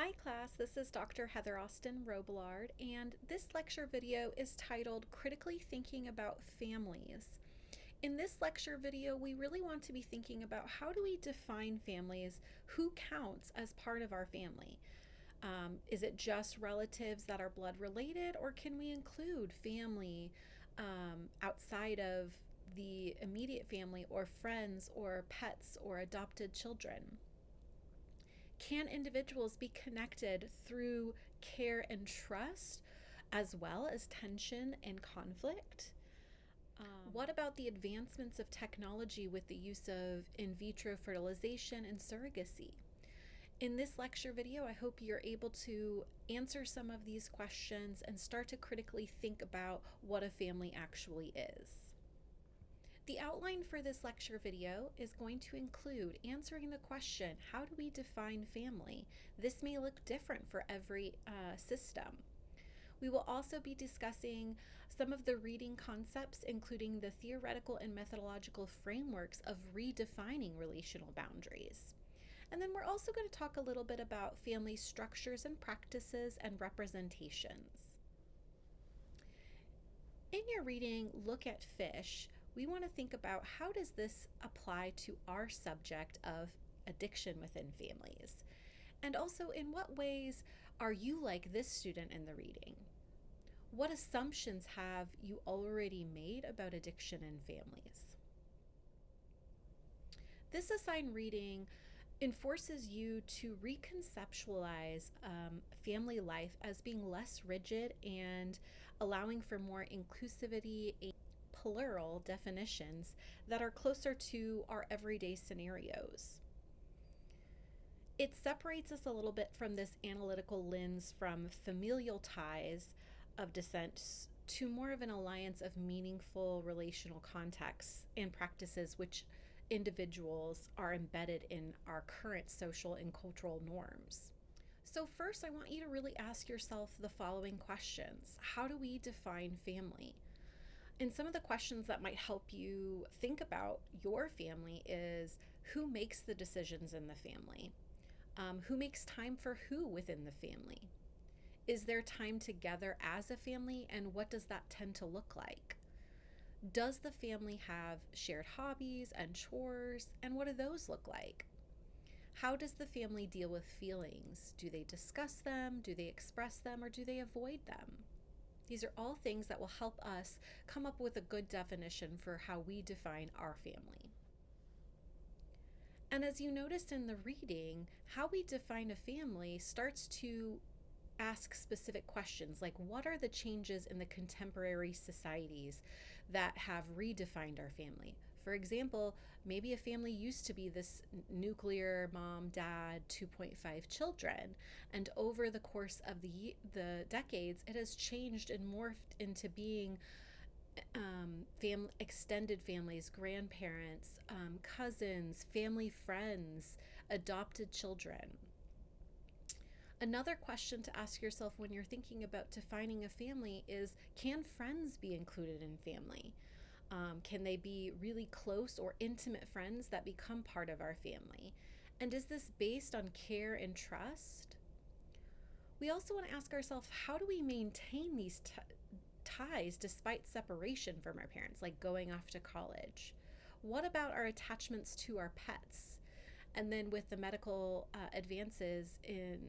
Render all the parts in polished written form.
Hi class, this is Dr. Heather Austin Robillard, and this lecture video is titled Critically Thinking About Families. In this lecture video, we really want to be thinking about how do we define families, who counts as part of our family. Is it just relatives that are blood related, or can we include family outside of the immediate family, or friends, or pets, or adopted children? Can individuals be connected through care and trust as well as tension and conflict? What about the advancements of technology with the use of in vitro fertilization and surrogacy? In this lecture video, I hope you're able to answer some of these questions and start to critically think about what a family actually is. The outline for this lecture video is going to include answering the question, how do we define family? This may look different for every system. We will also be discussing some of the reading concepts, including the theoretical and methodological frameworks of redefining relational boundaries. And then we're also going to talk a little bit about family structures and practices and representations. In your reading, Look at Fish, we want to think about how does this apply to our subject of addiction within families? And also, in what ways are you like this student in the reading? What assumptions have you already made about addiction in families? This assigned reading enforces you to reconceptualize family life as being less rigid and allowing for more inclusivity and plural definitions that are closer to our everyday scenarios. It separates us a little bit from this analytical lens from familial ties of descent to more of an alliance of meaningful relational contexts and practices which individuals are embedded in our current social and cultural norms. So first, I want you to really ask yourself the following questions. How do we define family? And some of the questions that might help you think about your family is who makes the decisions in the family? Who makes time for who within the family? Is there time together as a family, and what does that tend to look like? Does the family have shared hobbies and chores, and what do those look like? How does the family deal with feelings? Do they discuss them? Do they express them? Or do they avoid them? These are all things that will help us come up with a good definition for how we define our family. And as you noticed in the reading, how we define a family starts to ask specific questions like what are the changes in the contemporary societies that have redefined our family? For example, maybe a family used to be this nuclear mom, dad, 2.5 children, and over the course of the decades, it has changed and morphed into being extended families, grandparents, cousins, family friends, adopted children. Another question to ask yourself when you're thinking about defining a family is, can friends be included in family? Can they be really close or intimate friends that become part of our family? And is this based on care and trust? We also want to ask ourselves, how do we maintain these ties despite separation from our parents, like going off to college? What about our attachments to our pets? And then with the medical advances in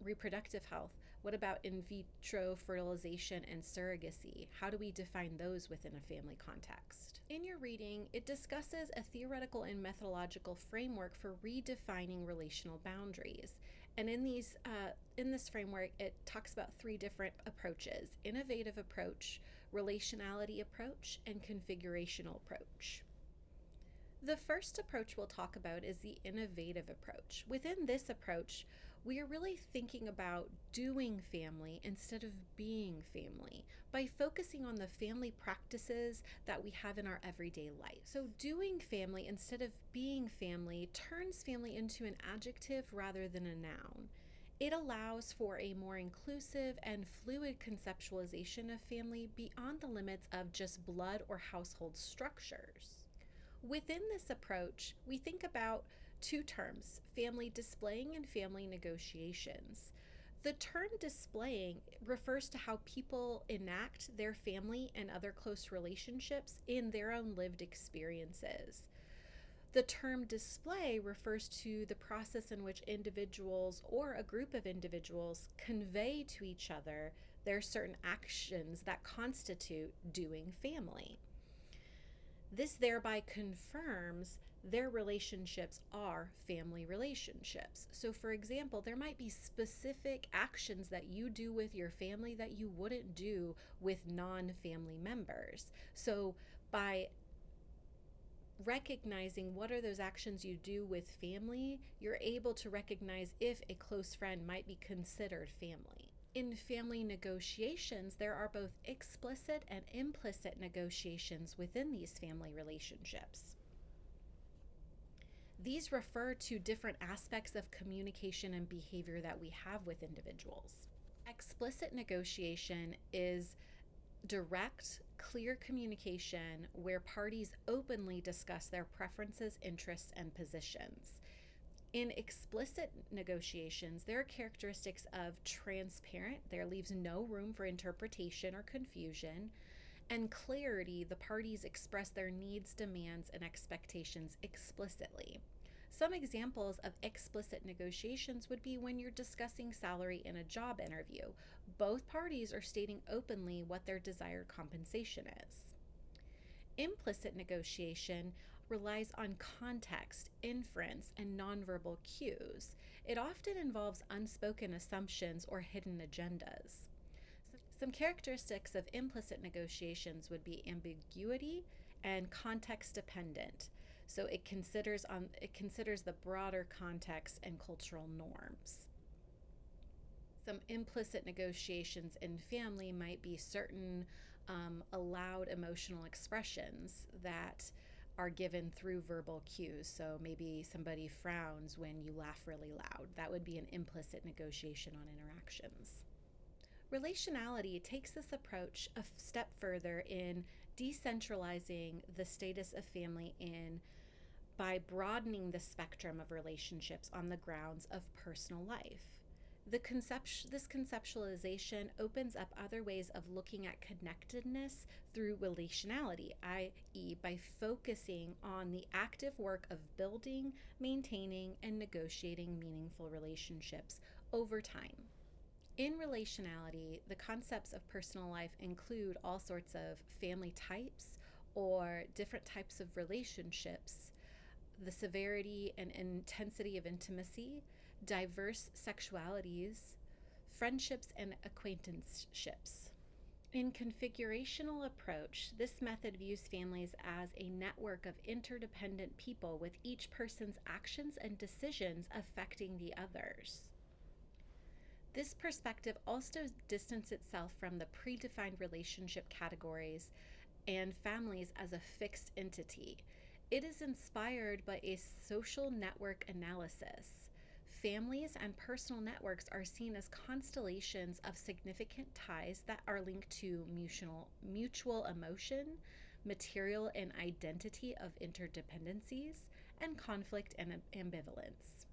reproductive health, what about in vitro fertilization and surrogacy? How do we define those within a family context? In your reading, it discusses a theoretical and methodological framework for redefining relational boundaries. And in this framework, it talks about three different approaches: innovative approach, relationality approach, and configurational approach. The first approach we'll talk about is the innovative approach. Within this approach, we are really thinking about doing family instead of being family by focusing on the family practices that we have in our everyday life. So doing family instead of being family turns family into an adjective rather than a noun. It allows for a more inclusive and fluid conceptualization of family beyond the limits of just blood or household structures. Within this approach, we think about Two terms: family displaying and family negotiations. The term displaying refers to how people enact their family and other close relationships in their own lived experiences. The term display refers to the process in which individuals or a group of individuals convey to each other their certain actions that constitute doing family. This thereby confirms their relationships are family relationships. So, for example, there might be specific actions that you do with your family that you wouldn't do with non family members. So, by recognizing what are those actions you do with family, you're able to recognize if a close friend might be considered family. In family negotiations, there are both explicit and implicit negotiations within these family relationships. These refer to different aspects of communication and behavior that we have with individuals. Explicit negotiation is direct, clear communication where parties openly discuss their preferences, interests, and positions. In explicit negotiations, there are characteristics of transparent, there leaves no room for interpretation or confusion, and clarity, the parties express their needs, demands, and expectations explicitly. Some examples of explicit negotiations would be when you're discussing salary in a job interview. Both parties are stating openly what their desired compensation is. Implicit negotiation relies on context, inference, and nonverbal cues. It often involves unspoken assumptions or hidden agendas. Some characteristics of implicit negotiations would be ambiguity and context dependent. So it considers the broader context and cultural norms. Some implicit negotiations in family might be certain allowed emotional expressions that are given through verbal cues. So maybe somebody frowns when you laugh really loud. That would be an implicit negotiation on interactions. Relationality takes this approach a step further in decentralizing the status of family by broadening the spectrum of relationships on the grounds of personal life. This conceptualization opens up other ways of looking at connectedness through relationality, i.e., by focusing on the active work of building, maintaining, and negotiating meaningful relationships over time. In relationality, the concepts of personal life include all sorts of family types or different types of relationships, the severity and intensity of intimacy, diverse sexualities, friendships, and acquaintanceships. In configurational approach, this method views families as a network of interdependent people with each person's actions and decisions affecting the others. This perspective also distances itself from the predefined relationship categories and families as a fixed entity. It is inspired by a social network analysis. Families and personal networks are seen as constellations of significant ties that are linked to mutual emotion, material and identity of interdependencies, and conflict and ambivalence.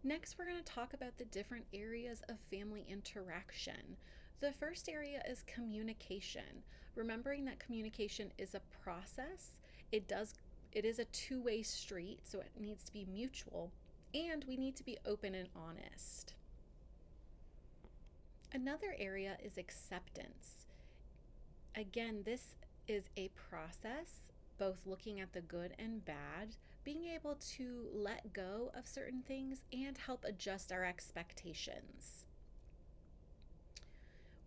Next, we're going to talk about the different areas of family interaction. The first area is communication. Remembering that communication is a process. It is a two-way street, so it needs to be mutual, and we need to be open and honest. Another area is acceptance. Again, this is a process, both looking at the good and bad, being able to let go of certain things and help adjust our expectations.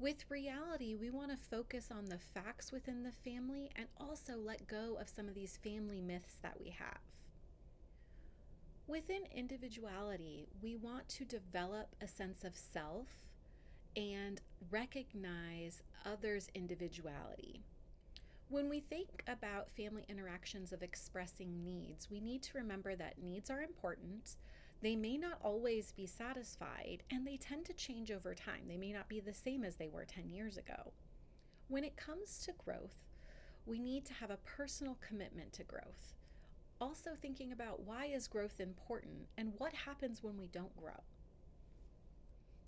With reality, we want to focus on the facts within the family and also let go of some of these family myths that we have. Within individuality, we want to develop a sense of self and recognize others' individuality. When we think about family interactions of expressing needs, we need to remember that needs are important. They may not always be satisfied, and they tend to change over time. They may not be the same as they were 10 years ago. When it comes to growth, we need to have a personal commitment to growth. Also thinking about why is growth important and what happens when we don't grow.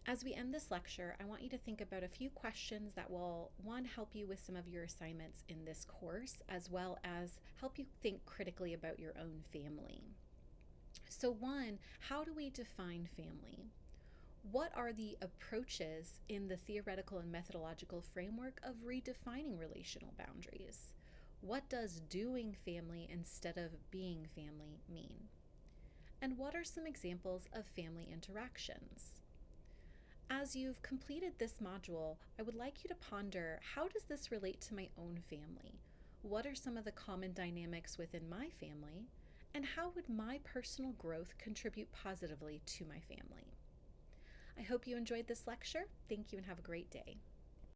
As we end this lecture, I want you to think about a few questions that will, one, help you with some of your assignments in this course, as well as help you think critically about your own family. So one, how do we define family? What are the approaches in the theoretical and methodological framework of redefining relational boundaries? What does doing family instead of being family mean? And what are some examples of family interactions? As you've completed this module, I would like you to ponder, how does this relate to my own family? What are some of the common dynamics within my family? And how would my personal growth contribute positively to my family? I hope you enjoyed this lecture. Thank you and have a great day.